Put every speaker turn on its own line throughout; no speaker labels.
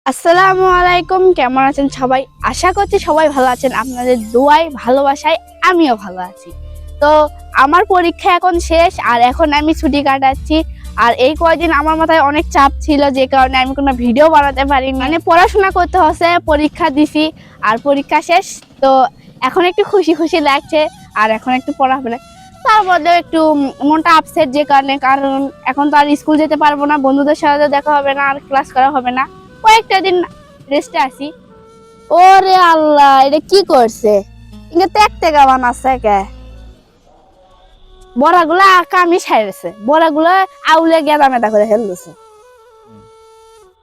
আসসালামু আলাইকুম, কেমন আছেন সবাই? আশা করছি সবাই ভালো আছেন। আপনাদের দোয়ায় ভালোবাসায় আমিও ভালো আছি। তো আমার পরীক্ষা এখন শেষ আর এখন আমি ছুটি কাটাচ্ছি। আর এই কয়দিন আমার মাথায় অনেক চাপ ছিল, যে কারণে আমি কোনো ভিডিও বানাতে পারিনি। মানে পড়াশোনা করতে হচ্ছে, পরীক্ষা দিছি আর পরীক্ষা শেষ। তো এখন একটু খুশি খুশি লাগছে আর এখন একটু পড়া হবে না। তার মধ্যে একটু মনটা আপসেট, যে কারণ এখন তো আর স্কুল যেতে পারবো না, বন্ধুদের সাথে দেখা হবে না আর ক্লাস করা হবে না। কয়েকটা দিন রেস্টে আসি। ওরে আল্লাহ, এটা কি করছে? ইঙ্গে তেক বানাচ্ছে কে? বড়াগুলা কামি সাইরেছে, বড়াগুলা আউলে গেদা মেদা করে ফেলতেছে।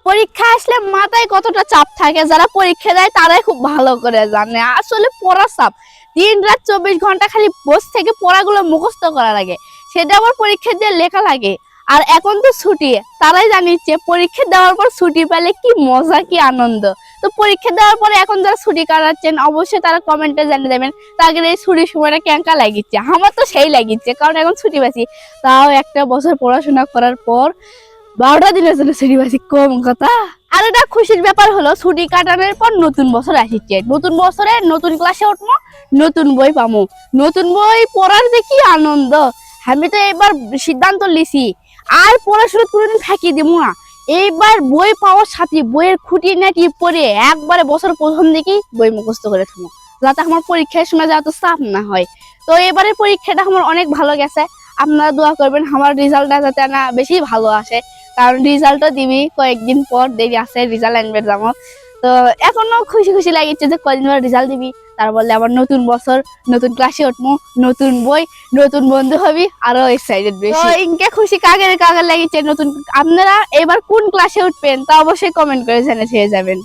পরীক্ষা আসলে মাথায় কতটা চাপ থাকে, যারা পরীক্ষা দেয় তারাই খুব ভালো করে জানে। আসলে পড়া চাপ, দিন রাত 24 ঘন্টা খালি বস থেকে পড়াগুলো মুখস্থ করা লাগে, সেটা আবার পরীক্ষা দিয়ে লেখা লাগে। আর এখন তো ছুটি, তারাই জানিচ্ছে পরীক্ষা দেওয়ার পর ছুটি পেলে কি মজা, কি আনন্দ। তো পরীক্ষা দেওয়ার পরে এখন যারা ছুটি কাটাচ্ছেন অবশ্যই তারা কমেন্টে জানিয়ে দেবেন তাদের এই ছুটির সময়টা কেঙ্কা লাগিচ্ছে। আমার তো সেই লাগিচ্ছে, কারণ এখন ছুটি পাচ্ছি। তাও একটা বছর পড়াশোনা করার পর 12টা দিনের জন্য ছুটি পাচ্ছি, কম কথা। আর এটা খুশির ব্যাপার হলো, ছুটি কাটানোর পর নতুন বছর আসছে। নতুন বছরে নতুন ক্লাসে উঠবো, নতুন বই পাবো, নতুন বই পড়ার যে কি আনন্দ। আমি তো এবার সিদ্ধান্ত লিছি আর পড়াশোনা কোনোদিন ফাঁকি দিব না। এইবার বই পাওয়ার সাথে বইয়ের খুঁটি নাটি পড়ে একবারে বছর প্রথম দিকেই বই মুখস্থ করে থাকবো, যাতে আমার পরীক্ষার সময় যাতে চাপ না হয়। তো এবারের পরীক্ষাটা আমার অনেক ভালো গেছে। আপনারা দোয়া করবেন আমার রেজাল্টটা যাতে না বেশি ভালো আসে, কারণ রেজাল্টও দিবি কয়েকদিন পর, দেরি আছে রেজাল্ট আনবে যাবো। তো এখনো খুশি খুশি লাগছে যে কদিন পর রেজাল্ট দিবি, তার বললে আবার নতুন বছর, নতুন ক্লাসে উঠবো, নতুন বই, নতুন বন্ধু হবি, আরো এক্সাইটেড বেশি। ইনকে খুশি কাগের কাগের লাগিচ্ছে নতুন। আপনারা এবার কোন ক্লাসে উঠবেন তা অবশ্যই কমেন্ট করে জানিয়ে যাবেন।